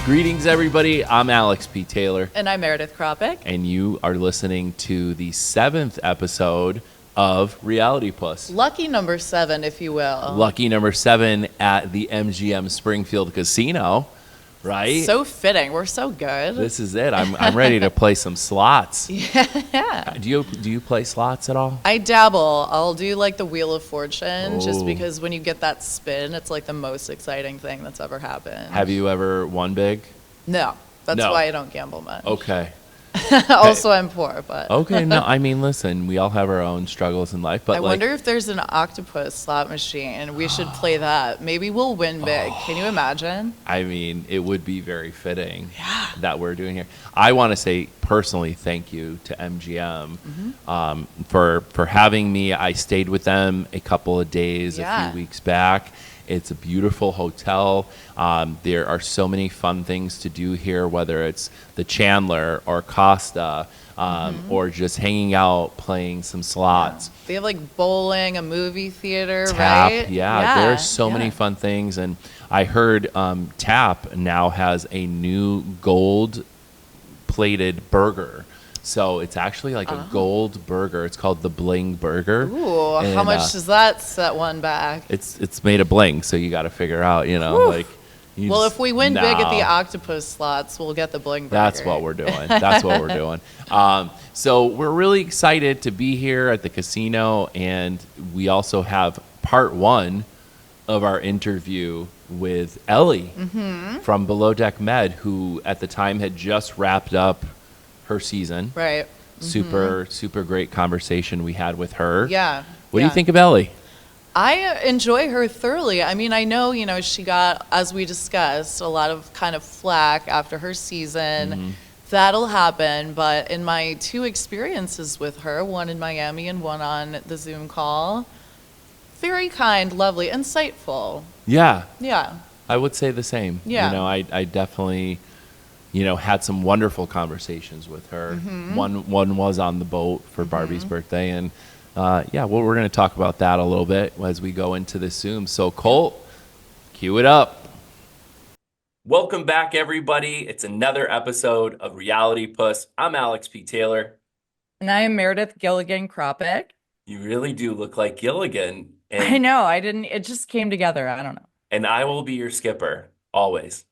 Greetings, everybody. I'm Alex P. Taylor. And I'm Meredith Krapek. And you are listening to the 7th episode of Realitypus. Lucky number 7, if you will. Lucky number 7 at the MGM Springfield Casino, right? So fitting. We're so good. This is it. I'm ready to play some slots. Yeah. Do you play slots at all? I dabble. I'll do like the Wheel of Fortune just Oh. because when you get that spin, it's like the most exciting thing that's ever happened. Have you ever won big? No. That's No. why I don't gamble much. Okay. Also, I'm poor, but. Okay. No, I mean, listen, we all have our own struggles in life, but I wonder if there's an octopus slot machine. We should play that. Maybe we'll win big. Can you imagine? I mean, it would be very fitting that we're doing here. I want to say personally thank you to MGM for having me. I stayed with them a couple of days a few weeks back. It's a beautiful hotel. There are so many fun things to do here, whether it's the Chandler or Costa or just hanging out, playing some slots. Yeah. They have like bowling, a movie theater, Tap, right? there's so many fun things. And I heard Tap now has a new gold-plated burger. So it's actually like a gold burger. It's called the Bling Burger. Ooh, and, how much does that set one back? It's made of bling, so you got to figure out, like. Well, if we win big at the octopus slots, we'll get the Bling Burger. That's what we're doing. That's what we're doing. So we're really excited to be here at the casino, and we also have part 1 of our interview with Ellie from Below Deck Med, who at the time had just wrapped up her season. Right. Super great conversation we had with her. Yeah. What do you think of Ellie? I enjoy her thoroughly. I mean, I know, she got, as we discussed, a lot of kind of flack after her season. That'll happen. But in my 2 experiences with her, one in Miami and one on the Zoom call, very kind, lovely, insightful. Yeah. Yeah. I would say the same. Yeah. I definitely, had some wonderful conversations with her. One was on the boat for Barbie's birthday. And we're going to talk about that a little bit as we go into the Zoom. So Colt, cue it up. Welcome back, everybody. It's another episode of Realitypus. I'm Alex P. Taylor. And I am Meredith Krapek. You really do look like Gilligan. I know. It just came together. I don't know. And I will be your skipper, always.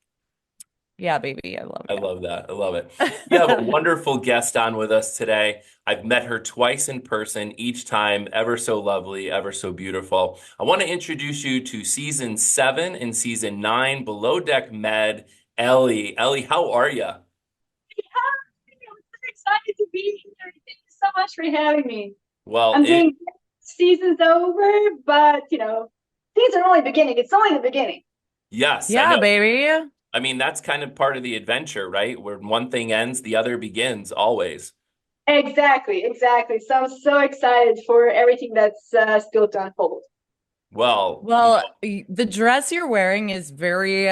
Yeah, baby. I love it. I love that. I love it. You have a wonderful guest on with us today. I've met her twice in person, each time ever so lovely, ever so beautiful. I want to introduce you to season 7 and season 9, Below Deck Med, Ellie. Ellie, how are you? Yeah, I'm so excited to be here. Thank you so much for having me. Well, I'm doing season's over, but things are only beginning. It's only the beginning. Yes. Yeah, baby. I mean, that's kind of part of the adventure, right? Where one thing ends, the other begins, always. Exactly. So I'm so excited for everything that's still to unfold. Well, the dress you're wearing is very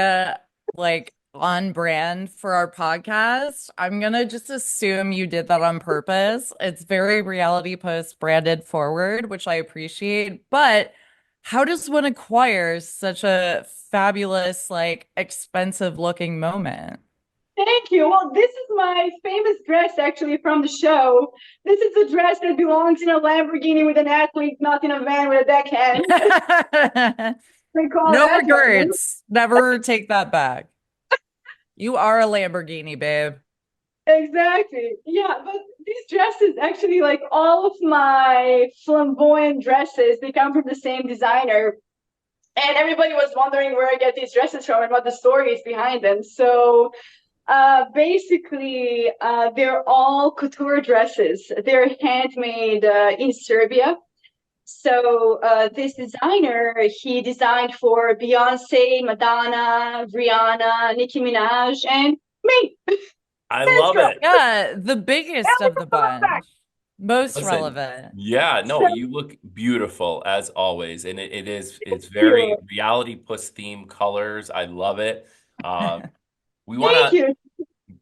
on brand for our podcast. I'm gonna just assume you did that on purpose. It's very Realitypus branded forward, which I appreciate. But how does one acquire such a fabulous, expensive looking moment? Thank you. Well, this is my famous dress actually from the show. This is a dress that belongs in a Lamborghini with an athlete, not in a van with a deckhand. No regrets. Never take that back. You are a Lamborghini, babe. Exactly. Yeah, but these dresses actually, like all of my flamboyant dresses, they come from the same designer. And everybody was wondering where I get these dresses from and what the story is behind them. So basically, they're all couture dresses. They're handmade in Serbia. So this designer, he designed for Beyonce, Madonna, Rihanna, Nicki Minaj, and me. I love it. Yeah, the biggest of the bunch. Most relevant. Yeah, no, you look beautiful as always. And it's very Realitypus themed colors. I love it. We want to.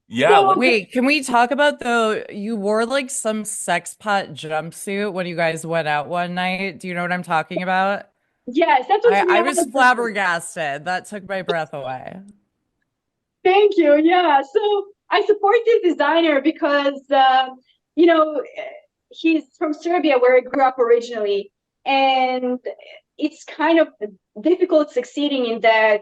Yeah. Wait, can we talk about you wore like some sex pot jumpsuit when you guys went out one night? Do you know what I'm talking about? Yes, that's what I was flabbergasted. That took my breath away. Thank you. Yeah. So I support this designer because, you know, he's from Serbia, where I grew up originally. And it's kind of difficult succeeding in that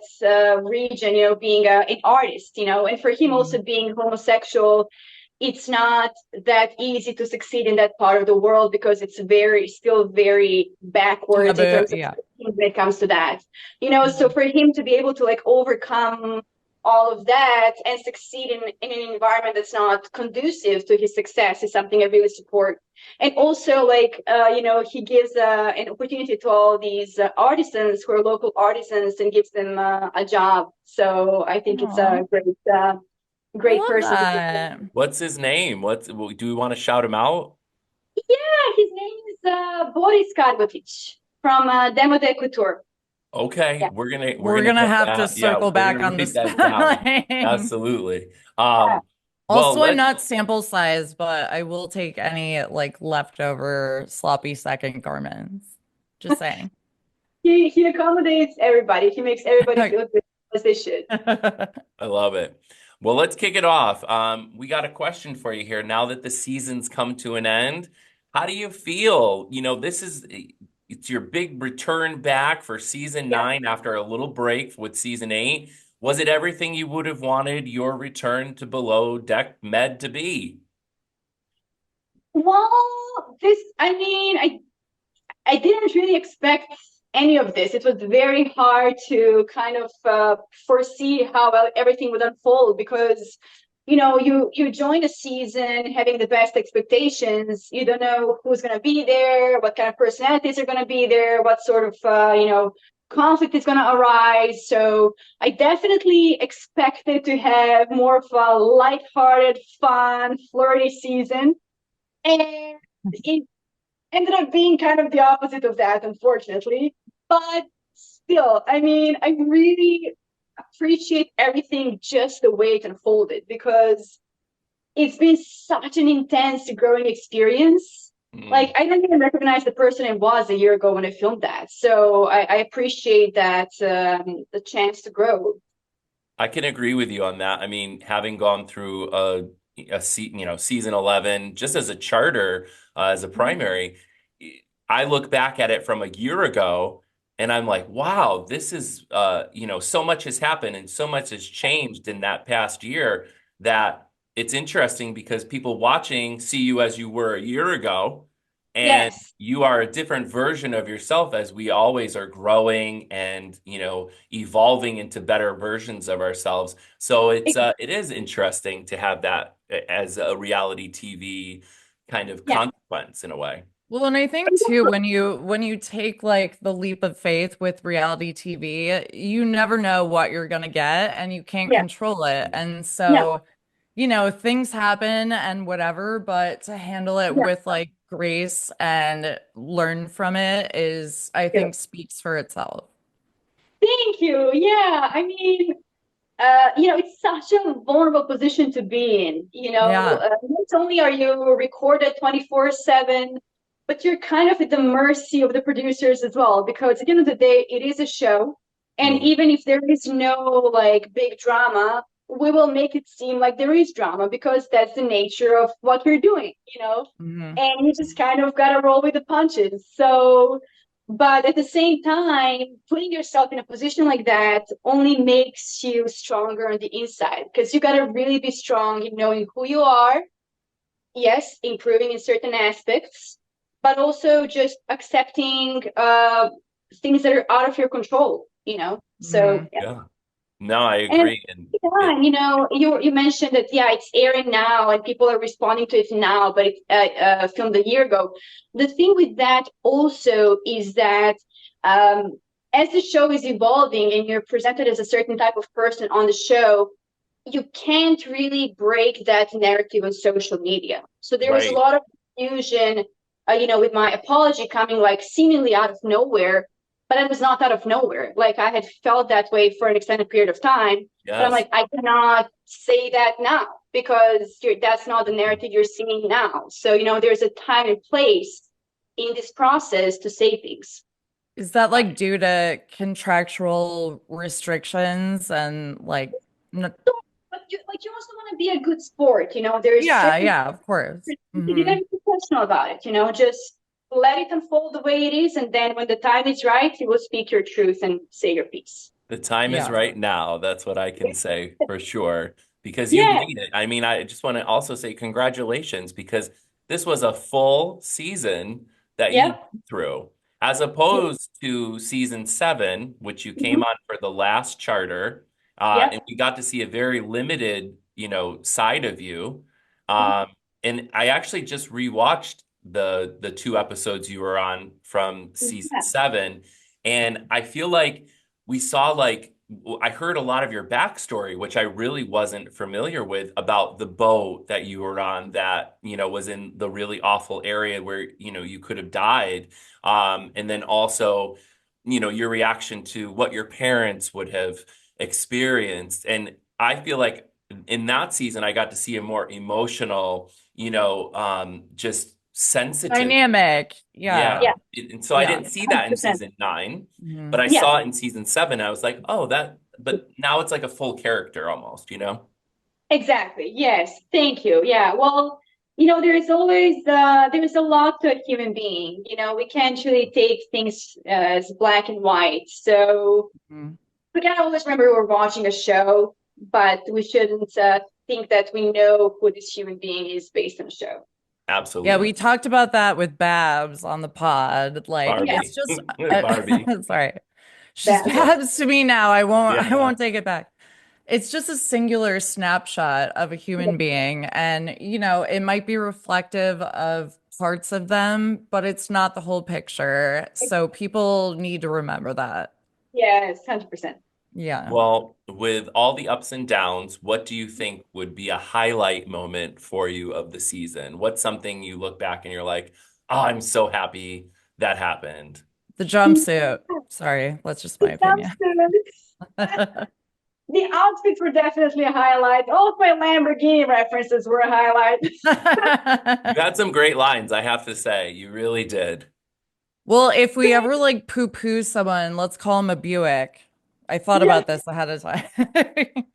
region, being an artist, and for him also being homosexual, it's not that easy to succeed in that part of the world because it's still very backwards in Taboo. terms of Yeah. when it comes to that. So for him to be able to like overcome all of that and succeed in an environment that's not conducive to his success is something I really support. And also, like, he gives an opportunity to all these artisans who are local artisans and gives them a job. So I think it's Aw, a I great love person. that. What's his name? Do we want to shout him out? Yeah, his name is Boris Kargovic from Demo de Couture. Okay, Yeah. we're We're gonna gonna get have to that. Yeah, circle we're back gonna on the write that down. spelling. Absolutely. Yeah. Well, Also, I'm let's not sample size, but I will take any like leftover sloppy second garments. Just saying. He accommodates everybody. He makes everybody feel good as they should. I love it. Well, let's kick it off. We got a question for you here. Now that the season's come to an end, how do you feel? It's your big return back for season Yeah. 9 after a little break with season 8. Was it everything you would have wanted your return to Below Deck Med to be? Well, I didn't really expect any of this. It was very hard to kind of foresee how well everything would unfold because, you join a season having the best expectations. You don't know who's going to be there, what kind of personalities are going to be there, what sort of, conflict is going to arise. So I definitely expected to have more of a lighthearted, fun, flirty season. And it ended up being kind of the opposite of that, unfortunately. But still, I really appreciate everything just the way it unfolded because it's been such an intense growing experience. Like, Mm. I don't even recognize the person I was a year ago when I filmed that. So I appreciate that, the chance to grow. I can agree with you on that. I mean, having gone through season 11, just as a charter, as a primary, I look back at it from a year ago and I'm like, wow, this is, so much has happened and so much has changed in that past year that it's interesting because people watching see you as you were a year ago. And Yes. you are a different version of yourself as we always are growing and, evolving into better versions of ourselves. So it is interesting to have that as a reality TV kind of Yeah. consequence in a way. Well, and I think too, when you take like the leap of faith with reality TV, you never know what you're gonna get and you can't Yeah. control it. And Yeah. so, things happen and whatever, but to handle it Yeah. with like grace and learn from it is, I Yeah. think, speaks for itself. Thank you. Yeah. It's such a vulnerable position to be in. Yeah. Not only are you recorded 24/7, but you're kind of at the mercy of the producers as well, because at the end of the day, it is a show. And Mm, even if there is no like big drama, we will make it seem like there is drama because that's the nature of what we're doing. Mhm. And you just kind of got to roll with the punches. So, but at the same time, putting yourself in a position like that only makes you stronger on the inside because you got to really be strong in knowing who you are. Yes, improving in certain aspects, but also just accepting things that are out of your control. So, Mhm. yeah. yeah. No, I And agree. And yeah, you mentioned that yeah, it's airing now and people are responding to it now, but it filmed a year ago. The thing with that also is that um, as the show is evolving and you're presented as a certain type of person on the show, you can't really break that narrative on social media. So there was a right. lot of confusion, with my apology coming like seemingly out of nowhere, but it was not out of nowhere. Like I had felt that way for an extended period of time, but I'm Yes. like, I cannot say that now because that's not the narrative you're seeing now. So, there's a time and place in this process to say things. Is that like due to contractual restrictions and like, you also want to be a good sport, there's certain Yeah, of course. you gotta be professional about it, just let it unfold the way it is, and then when the time is right, you will speak your truth and say your piece. The time is Yeah. right now. That's what I can say for sure. Because you've Yeah, made it. I mean, I just want to also say congratulations because this was a full season that you yeah, went through, as yeah, opposed to season 7, which you came mhm, on for the last charter. yeah, And we got to see a very limited, side of you. yeah, Um, and I actually just rewatched the 2 episodes you were on from season yeah, 7, and I feel like we saw like I heard a lot of your backstory, which I really wasn't familiar with about the boat that you were on that, was in the really awful area where, you could have died. And then also, your reaction to what your parents would have experienced. And I feel like in that season, I got to see a more emotional, just sensitive. Dynamic. Yeah. Yeah. yeah, And so I Yeah. didn't see that in 100%. season 9, but Mhm. I Yeah, saw it in season 7. I was like, oh, but now it's like a full character almost, you know? exactly. Yes, thank you. Yeah, well, there's a lot to a human being. We can't really take things as black and white. So Mhm. we gotta always remember we're watching a show, but we shouldn't think that we know who this human being is based on a show. Yeah, Absolutely. we talked about that with Babs on the pod. Like, Yeah, it's Barbie. just Barbie. sorry. She's that. Babs to me now. I Yeah. won't take it back. It's just a singular snapshot of a human being. And, it might be reflective of parts of them, but it's not the whole picture. So people need to remember that. Yes, 100%. Yeah. Well, with all the ups and downs, what do you think would be a highlight moment for you of the season? What's something you look back and you're like, oh, I'm so happy that happened? The jumpsuit. Sorry, that's just my opinion. The outfits were definitely a highlight. All of my Lamborghini references were a highlight. You had some great lines, I have to say. You really did. Well, if we ever like poo-poo someone, let's call him a Buick. I thought Yeah. about this ahead of time.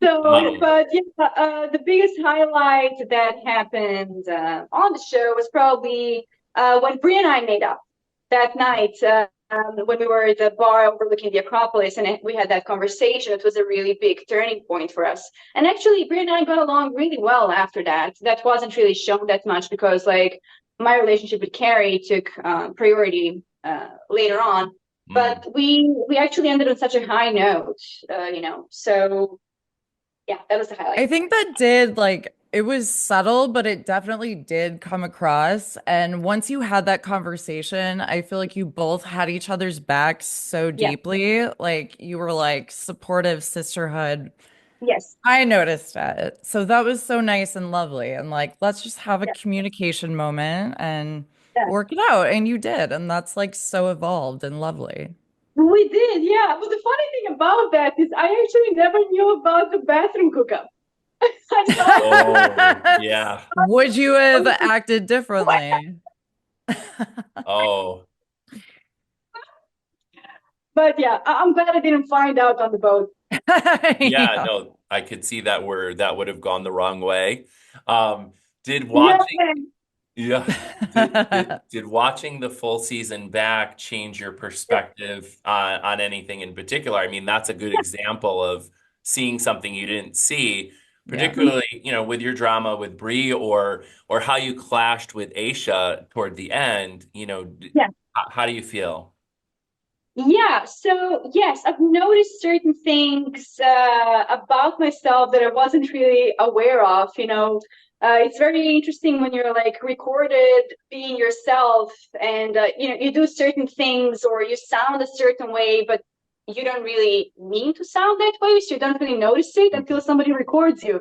So, Um, but yeah, the biggest highlight that happened on the show was probably when Brie and I made up that night when we were at the bar overlooking the Acropolis, and we had that conversation. It was a really big turning point for us. And actually, Brie and I got along really well after that. That wasn't really shown that much because, like, my relationship with Carrie took priority later on. mm. But we actually ended on such a high note, So yeah, that was the I highlight. think that did like it was subtle, but it definitely did come across. And once you had that conversation, I feel like you both had each other's back so Yeah. deeply. Like you were like supportive sisterhood. Yes. I noticed it. So that was so nice and lovely. And like, let's just have a Yeah. communication moment and Yeah. work it out. And you did. And that's like so evolved and lovely. We did, yeah. But the funny thing about that is I actually never knew about the bathroom hookup. I saw Oh, yeah. Would you have it. acted differently? Oh, But yeah, I'm glad I didn't find out on the boat. yeah. Yeah. No, I could see where that would have gone the wrong way. Um, did Yeah, watching man. Yeah. Did watching the full season back change your perspective on anything in particular? I mean, that's a good example of seeing something you didn't see, Yeah. particularly, with your drama with Bree or how you clashed with Aisha toward the end, Yeah. how do you feel? Yeah, so yes, I've noticed certain things about myself that I wasn't really aware of. It's very interesting when you're like recorded being yourself, and you do certain things or you sound a certain way, but you don't really mean to sound that way, so you don't really notice it until somebody records you.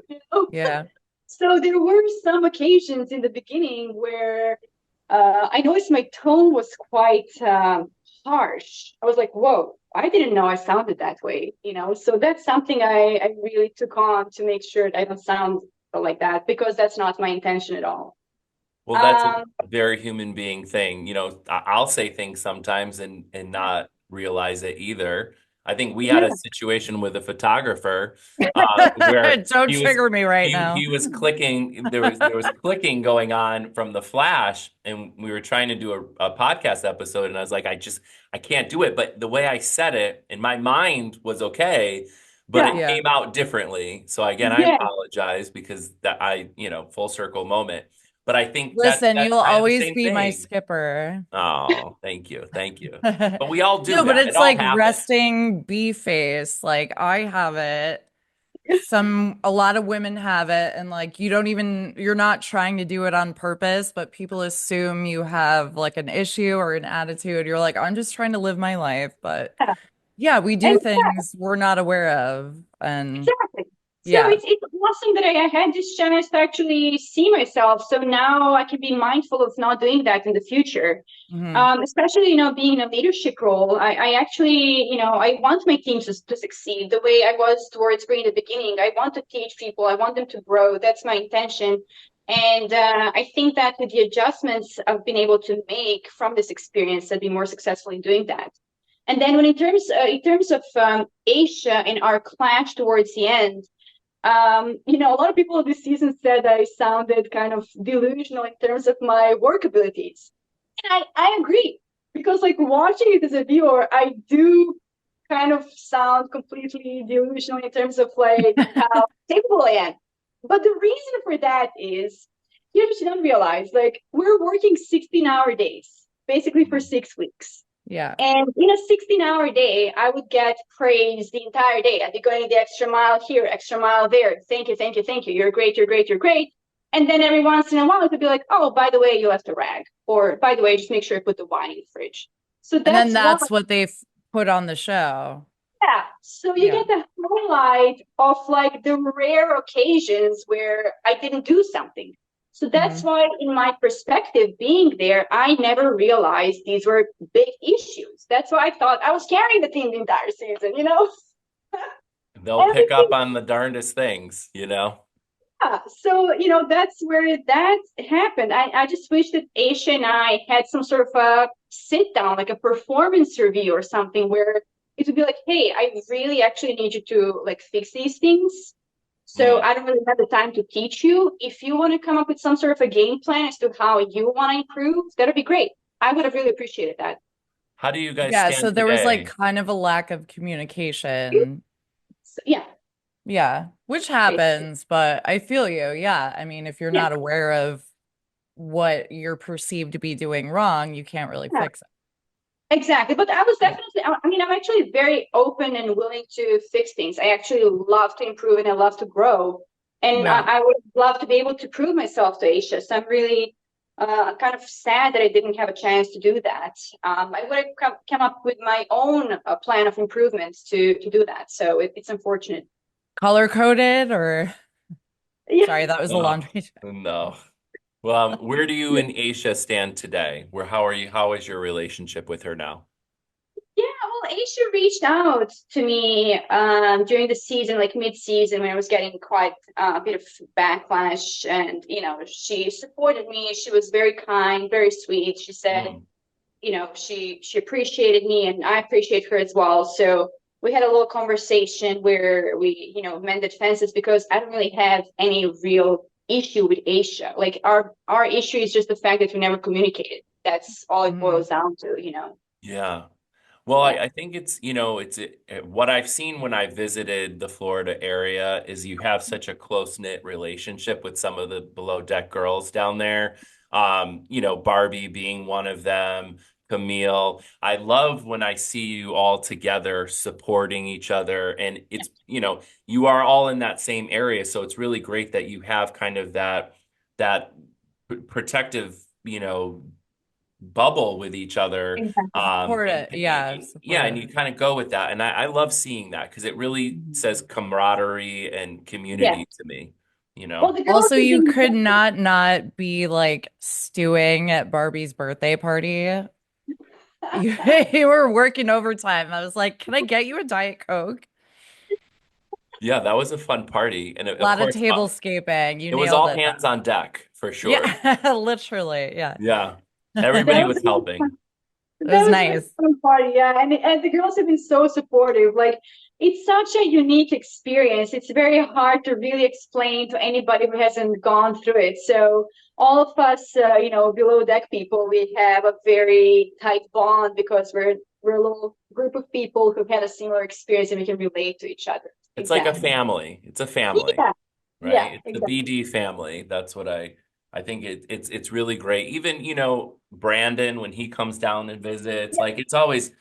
Yeah. So there were some occasions in the beginning where I noticed my tone was quite harsh. I was like, whoa, I didn't know I sounded that way. So that's something I really took on to make sure that I don't sound like that because that's not my intention at all. Well, that's a Um, very human being thing. I'll say things sometimes and not realize it either. I think we had Yeah. a situation with a photographer where Don't trigger me right now. he was clicking. There was clicking going on from the flash, and we were trying to do a podcast episode, and I was like, I can't do it. But the way I said it in my mind was okay, but Yeah. it Yeah. came out differently. So again, I Yeah. apologize because that full circle moment. But I think Listen, that's you'll kind of the always same be my thing. skipper. Oh, thank you. Thank you. But we all do No, but that. It it's all like happens. resting bee face. Like I have it. A lot of women have it, and like you're not trying to do it on purpose, but people assume you have like an issue or an attitude. You're like, I'm just trying to live my life. But Yeah. yeah, we do And things we're not aware of. And exactly. So yeah. it's awesome that I had this chance to actually see myself. So now I can be mindful of not doing that in the future. Mhm. Especially, being in a leadership role, I actually, I want my teams to succeed the way I was towards Green in the beginning. I want to teach people. I want them to grow. That's my intention. And I think that with the adjustments I've been able to make from this experience, I'd be more successful in doing that. And then when in terms of Asia and our clash towards the end, a lot of people this season said I sounded kind of delusional in terms of my work abilities. And I agree because like watching it as a viewer, I do kind of sound completely delusional in terms of like how capable I am. But the reason for that is you just don't realize like we're working 16-hour days, basically for 6 weeks. Yeah. And in a 16-hour day, I would get praise the entire day. I'd be going the extra mile here, extra mile there. Thank you, thank you, thank you. You're great, you're great, you're great. And then every once in a while, it would be like, oh, by the way, you left a rag. Or by the way, just make sure you put the wine in the fridge. So And then that's why, that's what they've put on the show. yeah. So you Yeah. get the highlight of like the rare occasions where I didn't do something. So that's Mhm. why, in my perspective, being there, I never realized these were big issues. That's why I thought I was carrying the team the entire season. They'll pick Everything. up on the darndest things. Yeah. So, that's where that happened. I just wish that Aisha and I had some sort of a sit down, like a performance review or something where it would be like, hey, I really actually need you to like fix these things. So Mm. I don't really have the time to teach you. If you want to come up with some sort of a game plan as to how you want to improve, that'd be great. I would have really appreciated that. How do you guys Yeah, so stand there was like today? kind of a lack of communication. So, yeah. Yeah, which Basically. happens, but I feel you. Yeah. I mean, if you're Yeah. not aware of what you're perceived to be doing wrong, you can't really Yeah. fix it. Exactly. But I was Yeah. definitely, I mean, I'm actually very open and willing to fix things. I actually love to improve and I love to grow. And Yeah. I would love to be able to prove myself to Aisha. So I'm really kind of sad that I didn't have a chance to do that. I would have come up with my own plan of improvements to do that. So it's unfortunate. Color coded or Yeah. sorry, that was a Oh, laundry. no. Well, where do you and Aisha stand today? How are you? How is your relationship with her now? Yeah, well, Aisha reached out to me during the season, like mid-season, when I was getting quite a bit of backlash, and she supported me. She was very kind, very sweet. She said, Mm. she appreciated me, and I appreciate her as well. So we had a little conversation where we, mended fences because I don't really have any real issue with Aisha. Like our issue is just the fact that we never communicated. That's all it Mhm. boils down to. Yeah. Well, I, Yeah. I think what I've seen when I visited the Florida area is you have such a close-knit relationship with some of the below deck girls down there. Barbie being one of them, Camille. I love when I see you all together supporting each other. And you are all in that same area. So it's really great that you have kind of that protective, bubble with each other. Exactly. Support And it. Yeah, yeah, support and it. you kind of go with that. And I love seeing that because it really Mhm. says camaraderie and Yeah. community to me, you Well, know? the girls Also, have you been could not be like stewing at Barbie's birthday party. You, you were working overtime. I was like, can I get you a Diet Coke? Yeah, that was a fun party. And A of lot of course, tablescaping. You it was nailed all it hands though. on deck for sure. Yeah, literally. Yeah. Yeah, that everybody was was helping. It That was was my nice. fun party, yeah. And the girls have been so supportive. Like, it's such a unique experience. It's very hard to really explain to anybody who hasn't gone through it. So all of us, below deck people, we have a very tight bond because we're a little group of people who've had a similar experience and we can relate to each other. It's like a Exactly. family. It's a family, Yeah, yeah, right? It's the exactly. BD family. That's what I think it's really great. Even, Brandon, when he comes down and visits, Yeah, like it's always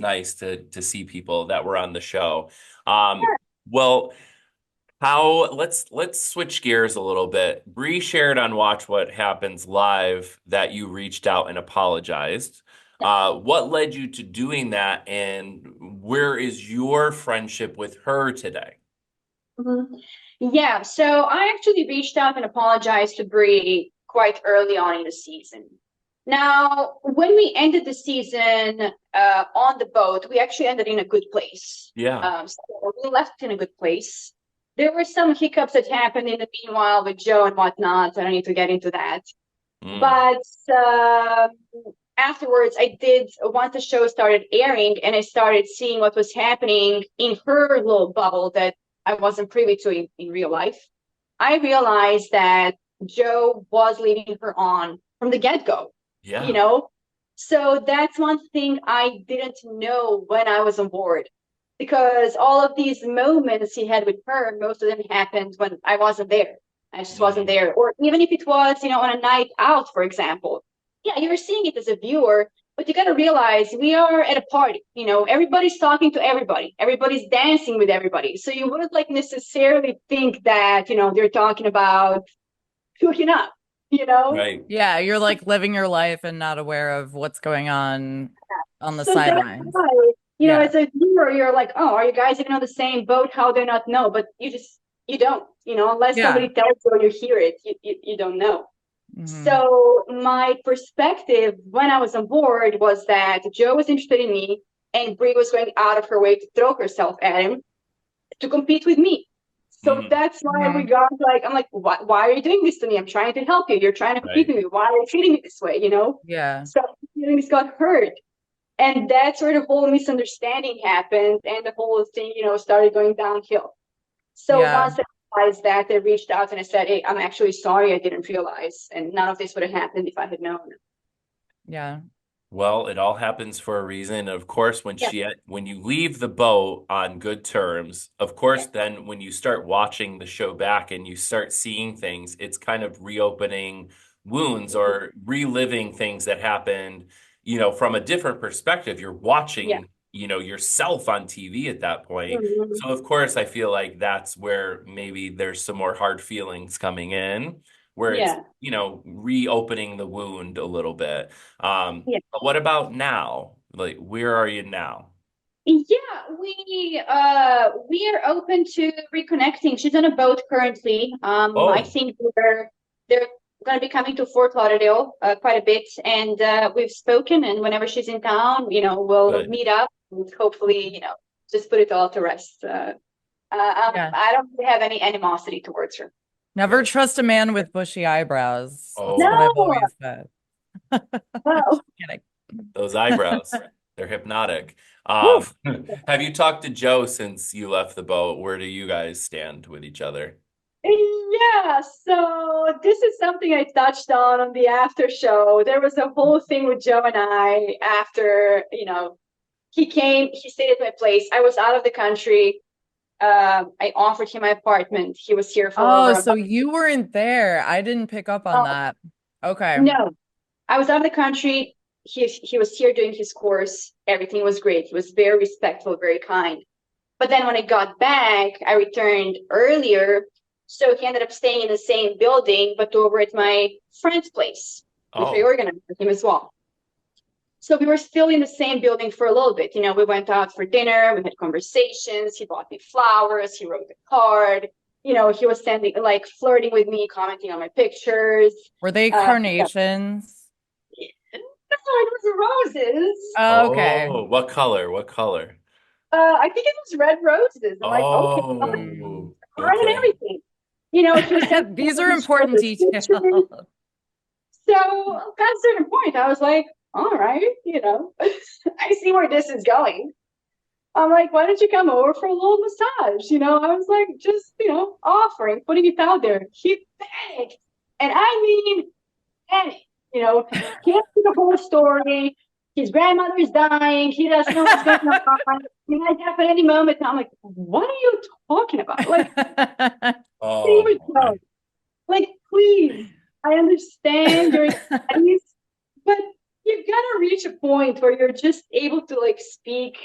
nice to see people that were on the show. Um, well, how let's switch gears a little bit. Bree shared on Watch What Happens Live that you reached out and apologized. What led you to doing that, and where is your friendship with her today? mhm. Yeah, so I actually reached out and apologized to Brie quite early on in the season. Now, when we ended the season on the boat, we actually ended in a good place. Yeah. So we left in a good place. There were some hiccups that happened in the meanwhile with Joe and whatnot. I don't need to get into that. Mm, But afterwards, I did, once the show started airing and I started seeing what was happening in her little bubble that I wasn't privy to in real life, I realized that Joe was leading her on from the get-go, you yeah. know? So that's one thing I didn't know when I was on board. Because all of these moments he had with her, most of them happened when I wasn't there. I just wasn't Mm, there. Or even if it was, on a night out, for example. Yeah, you're seeing it as a viewer, but you got to realize we are at a party. Everybody's talking to everybody. Everybody's dancing with everybody. So you wouldn't like necessarily think that, they're talking about hooking up, you know? right. Yeah, you're like living your life and not aware of what's going on the So that's sidelines. why, Yeah. as a viewer, you're like, oh, are you guys even on the same boat? How do you not know? But you don't, unless Yeah. somebody tells you or you hear it, you don't know. Hmm. So my perspective when I was on board was that Joe was interested in me and Brie was going out of her way to throw herself at him to compete with me. So Mm, that's why we Hmm. got like, I'm like, why are you doing this to me? I'm trying to help you. You're trying to compete right. with me. Why are you treating me this way? Yeah. So feelings got hurt. And that's where the whole misunderstanding happened and the whole thing, started going downhill. So Yeah. once I realized that, I reached out and I said, hey, I'm actually sorry I didn't realize. And none of this would have happened if I had known. Yeah. Well, it all happens for a reason. Of course, Yeah, when you leave the boat on good terms, of yeah, course, then when you start watching the show back and you start seeing things, it's kind of reopening wounds or reliving things that happened, from a different perspective. You're yeah. watching, yourself on TV at that point. Mhm. So, of course, I feel like that's where maybe there's some more hard feelings coming in, where it's, Yeah, reopening the wound a little bit. yeah. But what about now? Like, where are you now? Yeah, we are open to reconnecting. She's on a boat currently. I Oh, think they're going to be coming to Fort Lauderdale quite a bit, and we've spoken. And whenever she's in town, we'll good. meet up and hopefully, just put it all to rest. Yeah. I don't really have any animosity towards her. Never Good. trust a man with bushy eyebrows. That's what Oh, I've No, always said. well, Kidding. those eyebrows. They're hypnotic. Whew. Um, have you talked to Joe since you left the boat? Where do you guys stand with each other? yeah. So this is something I touched on the after show. There was a whole thing with Joe and I after, he came, he stayed at my place. I was out of the country. I offered him my apartment. He was here for over Oh, a so month. you weren't there. I didn't pick up on Oh, that. Okay. no, I was out of the country. He was here doing his course. Everything was great. He was very respectful, very kind. But then when I got back, I returned earlier. So he ended up staying in the same building, but over at my friend's place, which I Oh, organized with him as well. So we were still in the same building for a little bit. We went out for dinner, we had conversations. He bought me flowers, he wrote a card. He was sending, like, flirting with me, commenting on my pictures. Were they Yeah. carnations? No, it was roses. Oh, okay. oh, what color? What color? I think it was red roses. I'm like, okay, fine, Mm. Oh, and okay. everything. He was sending These all are these important pictures. details. So at a certain point, I was like, all right, I see where this is going. I'm like, why don't you come over for a little massage? I was like, just, offering, putting it out there. He panicked. And I mean, panicked, can't see the whole story. His grandmother's dying. He doesn't know what's going on. He might happen any moment. And I'm like, what are you talking about? Like, Oh, boy. like, please, I understand your studies, but you've got to reach a point where you're just able to like speak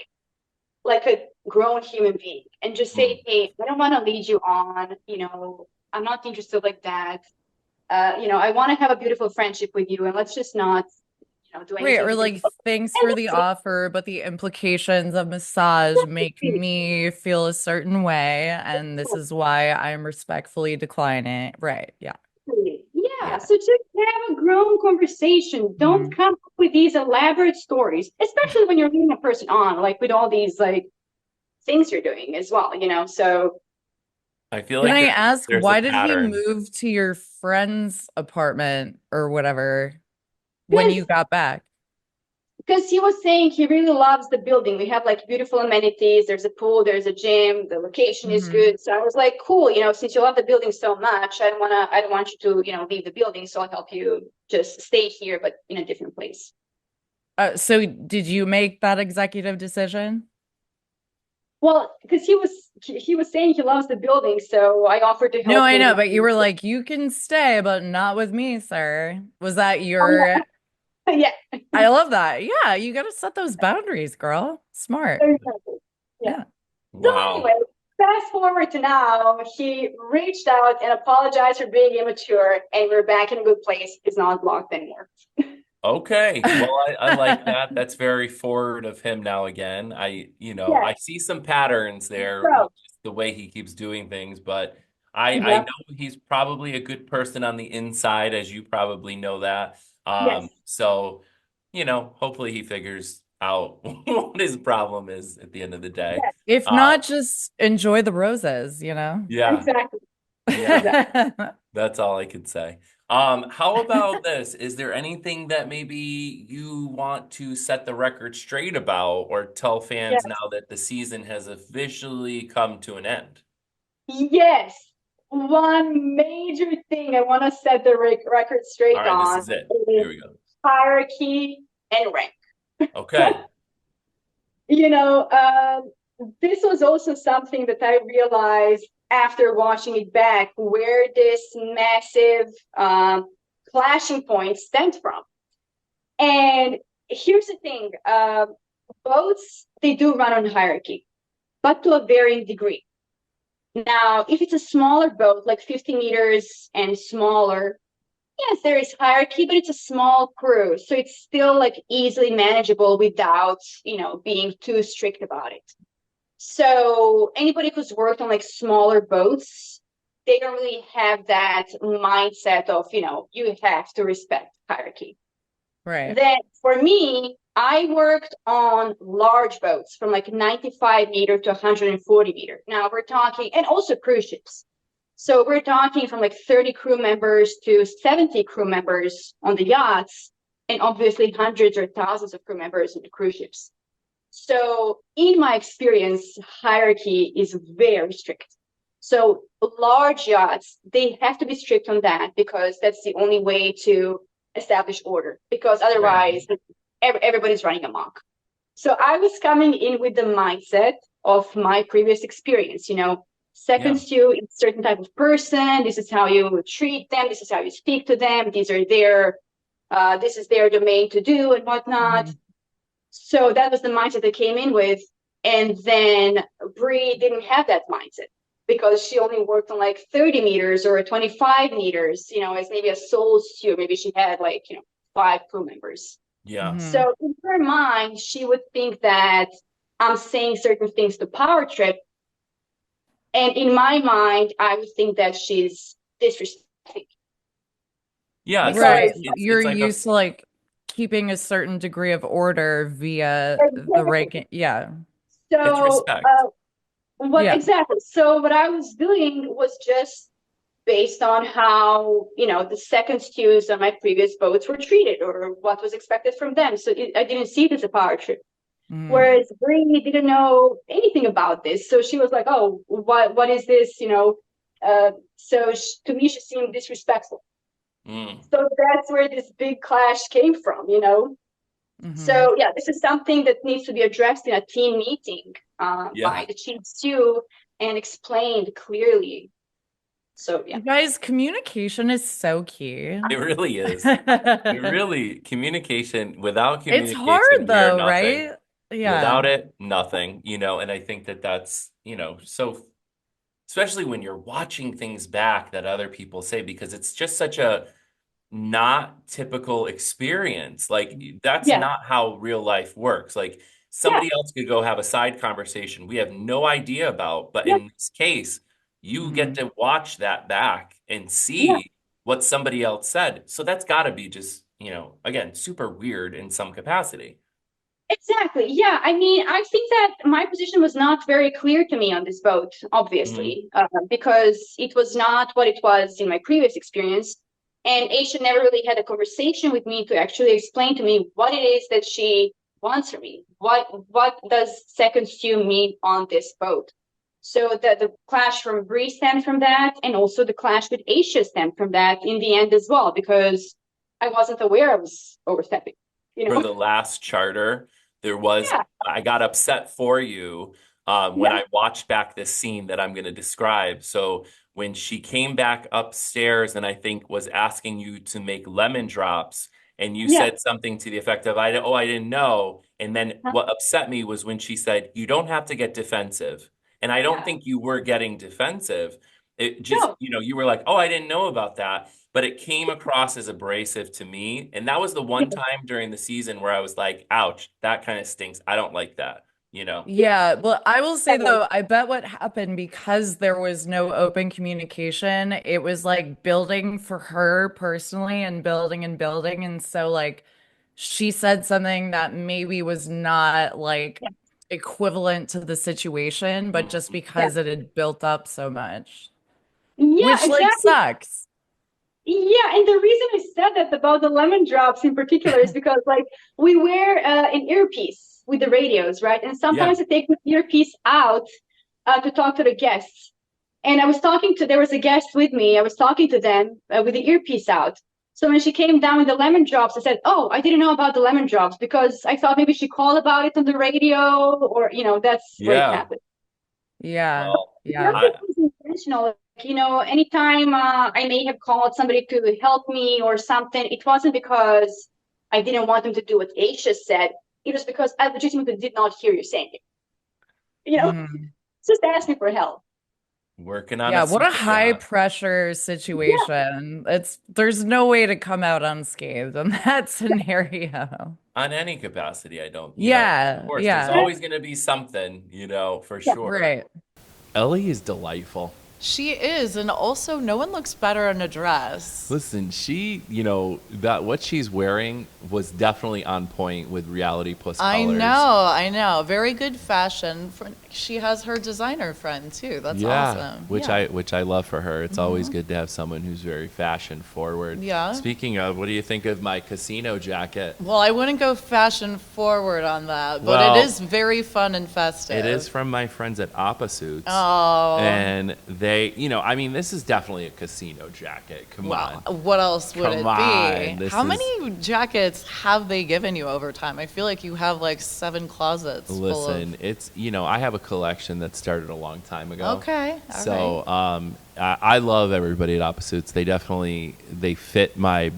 like a grown human being and just say, hey, I don't want to lead you on, I'm not interested like that. I want to have a beautiful friendship with you and let's just not, do Wait, anything. or like, thanks for the offer, but the implications of massage make me feel a certain way, and this is why I'm respectfully declining. Right. Yeah. Yeah, so just have a grown conversation. Don't come up with these elaborate stories, especially when you're leading a person on, like with all these like things you're doing as well, so I feel Can like I ask, there's a why did he pattern. move to your friend's apartment or whatever when you because got back? he was saying he really loves the building. We have like beautiful amenities. There's a pool, there's a gym, the location is good. So I was like, cool, since you love the building so much, I don't want you to, leave the building. So I'll help you just stay here, but in a different place. So did you make that executive decision? Well, because he was saying he loves the building, so I offered to No, help I him. know, but you were like, you can stay, but not with me, sir. Was that Oh, your... yeah. I love that. Yeah, you got to set those boundaries, girl. Smart. Exactly. Yeah. Yeah. So Wow. anyway, fast forward to now, he reached out and apologized for being immature, and we're back in a good place. It's not blocked anymore. Okay. Well, I like that. That's very forward of him now again. Yeah. I see some patterns there with So, just the way he keeps doing things, but I yeah. know he's probably a good person on the inside, as you probably know that. Yes. So, hopefully he figures out what his problem is at the end of the day. Yes. If Uh, not, just enjoy the roses, you know? yeah, Exactly. yeah. Exactly. That's all I could say. How about this? Is there anything that maybe you want to set the record straight about or tell fans Yes. now that the season has officially come to an end? Yes. One major thing I want to set the record All straight right, this on is it. is Here we go. hierarchy and rank. Okay. You know, this was also something that I realized after watching it back, where this massive clashing point stemmed from. And here's the thing, boats, they do run on hierarchy, but to a varying degree. Now, if it's a smaller boat, like 50 meters and smaller, yes, there is hierarchy, but it's a small crew. So it's still like easily manageable without, being too strict about it. So anybody who's worked on like smaller boats, they don't really have that mindset of, you have to respect hierarchy. Right. Then for me, I worked on large boats from like 95 meter to 140 meter. Now we're talking, and also cruise ships. So we're talking from like 30 crew members to 70 crew members on the yachts, and obviously hundreds or thousands of crew members in the cruise ships. So in my experience, hierarchy is very strict. So large yachts, they have to be strict on that because that's the only way to establish order, because otherwise everybody's running amok. So I was coming in with the mindset of my previous experience, second stew is a certain type of person. This is how you treat them. This is how you speak to them. This is their domain to do and whatnot. Mm-hmm. So that was the mindset I came in with. And then Bree didn't have that mindset because she only worked on like 30 meters or 25 meters, as maybe a sole stew. Maybe she had like, 5 crew members. Yeah. Mhm. So in her mind, she would think that I'm saying certain things to power trip. And in my mind, I would think that she's disrespecting. Yeah, so Right. it's You're like used to like keeping a certain degree of order via the ranking. Yeah. it's So, respect. what Yeah. exactly? So what I was doing was just based on how, the second stews on my previous boats were treated or what was expected from them. So I didn't see it as a power trip. Whereas Brie didn't know anything about this. So she was like, oh, what is this? So to me, she seemed disrespectful. So that's where this big clash came from, So yeah, this is something that needs to be addressed in a team meeting by the chief stew and explained clearly. So yeah. You guys, communication is so key. It really is. Communication, without It's communication, hard we are though, nothing. right? Yeah. Without it, nothing, and I think that's, so especially when you're watching things back that other people say, because it's just such a not typical experience. Like that's not how real life works. Like somebody else could go have a side conversation we have no idea about, but in this case, you get to watch that back and see what somebody else said. So that's got to be just, again, super weird in some capacity. Exactly. Yeah. I mean, I think that my position was not very clear to me on this boat, obviously, because it was not what it was in my previous experience. And Aisha never really had a conversation with me to actually explain to me what it is that she wants from me. What does second stew mean on this boat? So the clash from Bree stemmed from that, and also the clash with Aisha stemmed from that in the end as well, because I wasn't aware I was overstepping. For the last charter, there was, I got upset for you when I watched back this scene that I'm going to describe. So when she came back upstairs and I think was asking you to make lemon drops, and you said something to the effect of, I didn't know. And then what upset me was when she said, you don't have to get defensive. And I don't think you were getting defensive. It just, you were like, oh, I didn't know about that. But it came across as abrasive to me. And that was the one time during the season where I was like, ouch, that kind of stinks. I don't like that, Yeah, well, I will say though, I bet what happened, because there was no open communication, it was like building for her personally and building and building. And so like she said something that maybe was not like equivalent to the situation, but just because it had built up so much. Which like sucks. Yeah, and the reason I said that about the lemon drops in particular is because like we wear an earpiece with the radios, right? And sometimes I take the earpiece out to talk to the guests. And there was a guest with me. I was talking to them with the earpiece out. So when she came down with the lemon drops, I said, oh, I didn't know about the lemon drops, because I thought maybe she called about it on the radio, or, that's what happened. Yeah. It was intentional. Anytime I may have called somebody to help me or something, it wasn't because I didn't want them to do what Aisha said. It was because I legitimately did not hear you saying it. Just ask me for help. Working on what a high pressure situation. There's no way to come out unscathed in that scenario. On any capacity, I don't. Of course, there's always going to be something, for sure. Right. Ellie is delightful. She is, and also no one looks better in a dress. Listen, she, that what she's wearing was definitely on point with Realitypus colors. I know. Very good fashion. She has her designer friend too. That's awesome. Which I love for her. It's always good to have someone who's very fashion forward. Yeah. Speaking of, what do you think of my casino jacket? Well, I wouldn't go fashion forward on that, but it is very fun and festive. It is from my friends at Oppa. Oh. And they, this is definitely a casino jacket. Come on. What else would it be? How many jackets have they given you over time? I feel like you have like 7 closets. Listen, it's, I have a collection that started a long time ago. Okay. So I love everybody at Oppa. They fit my,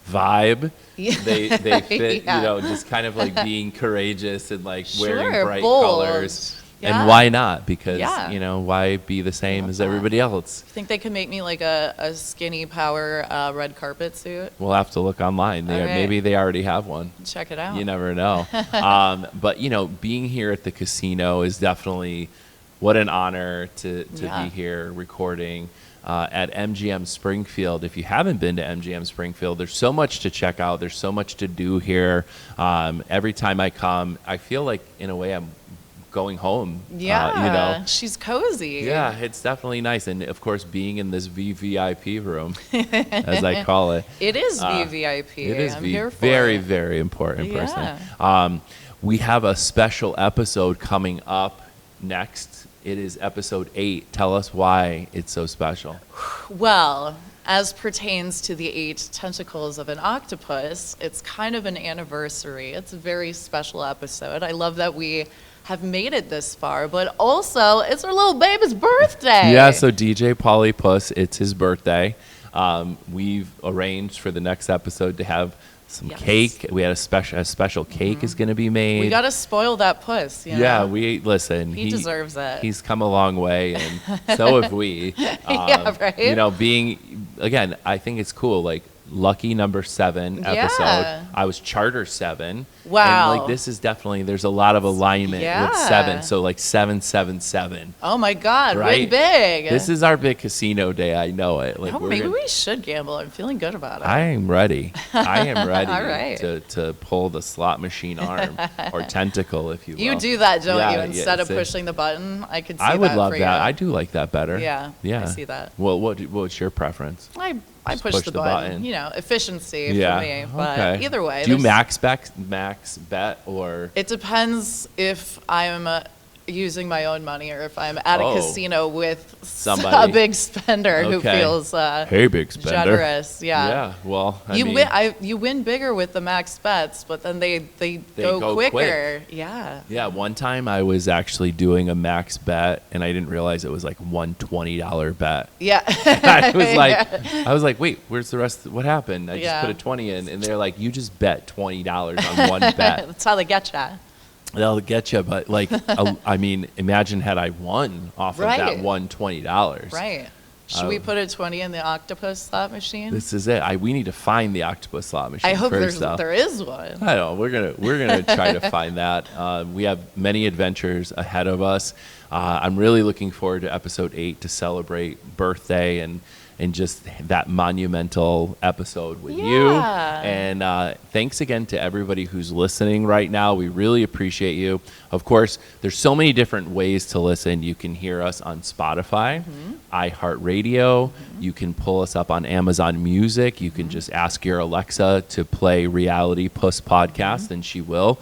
vibe. They fit, just kind of like being courageous and like wearing bright colors. Yeah. And why not? Because, why be the same as everybody else? I think they could make me like a skinny power red carpet suit. We'll have to look online. Maybe they already have one. Check it out. You never know. But, being here at the casino is definitely what an honor to be here recording at MGM Springfield. If you haven't been to MGM Springfield, there's so much to check out. There's so much to do here. Every time I come, I feel like, in a way, I'm going home. Yeah, You know. she's cozy. Yeah, it's definitely nice, and of course, being in this VVIP room, as I call it. It is VVIP. It is I'm here for very, it. very important Yeah. person. We have a special episode coming up next. It is episode 8. Tell us why it's so special. Well, as pertains to the 8 tentacles of an octopus, it's kind of an anniversary. It's a very special episode. I love that we have made it this far, but also it's our little baby's birthday. Yeah, so DJ Polypuss, it's his birthday. We've arranged for the next episode to have some cake. We had a special cake is going to be made. We got to spoil that puss. You know? Yeah, listen. He deserves it. He's come a long way, and so have we. Yeah, right? You know, again, I think it's cool. Like, lucky number 7 episode. Yeah. I was charter 7. Wow. And like this is definitely, there's a lot of alignment with 7. So like 777. Oh my God, Right? win big. This is our big casino day. I know it. Like, Oh, maybe we should gamble. I'm feeling good about it. I am ready. I am ready All right. to pull the slot machine arm or tentacle, if you will. You do that, don't you? Yeah, Instead of so- pushing the button, I could see I would that love for that. you. I do like that better. Yeah, Yeah. I see that. Well, what's your preference? I push the button. You know, efficiency for me. But okay. either way. Do you there's- max bet or? It depends if I'm using my own money or if I'm at a Oh. casino with Somebody. a big spender who Okay. feels Hey, big spender. generous. Yeah. Yeah. Well, I You mean, win. You win bigger with the max bets, but then they go go quicker. Yeah. Yeah, one time I was actually doing a max bet, and I didn't realize it was like one $20 bet. Yeah. I was like, wait, where's the rest? What happened? I just Yeah. put a 20 in, and they're like, you just bet $20 on one bet. That's how they get ya. They'll get you, but like, I mean, imagine had I won off of that Right. one $20. Right. Should we put a 20 in the octopus slot machine? This is it. We need to find the octopus slot machine. I hope first, though. there is one. I don't know. We're gonna try to find that. We have many adventures ahead of us. I'm really looking forward to episode 8 to celebrate birthday and just that monumental episode with you. Yeah. And thanks again to everybody who's listening right now. We really appreciate you. Of course, there's so many different ways to listen. You can hear us on Spotify, iHeartRadio. You can pull us up on Amazon Music. You can just ask your Alexa to play Realitypus podcast, and she will.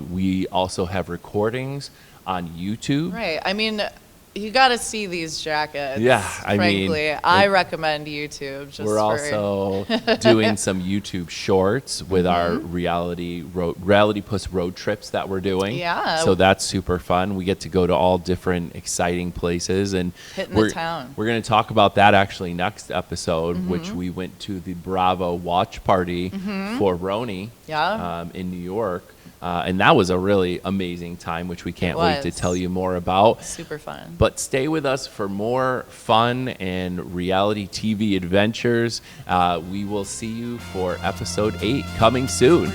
We also have recordings on YouTube. Right. I mean, you got to see these jackets. Yeah, I mean, frankly, I recommend YouTube. Just We're also doing some YouTube shorts with our Realitypus road trips that we're doing. Yeah. So that's super fun. We get to go to all different exciting places, and Hitting the town. We're going to talk about that actually next episode, which we went to the Bravo watch party for Roni in New York. And that was a really amazing time, which we can't wait to tell you more about. Super fun. But stay with us for more fun and reality TV adventures. We will see you for episode 8 coming soon.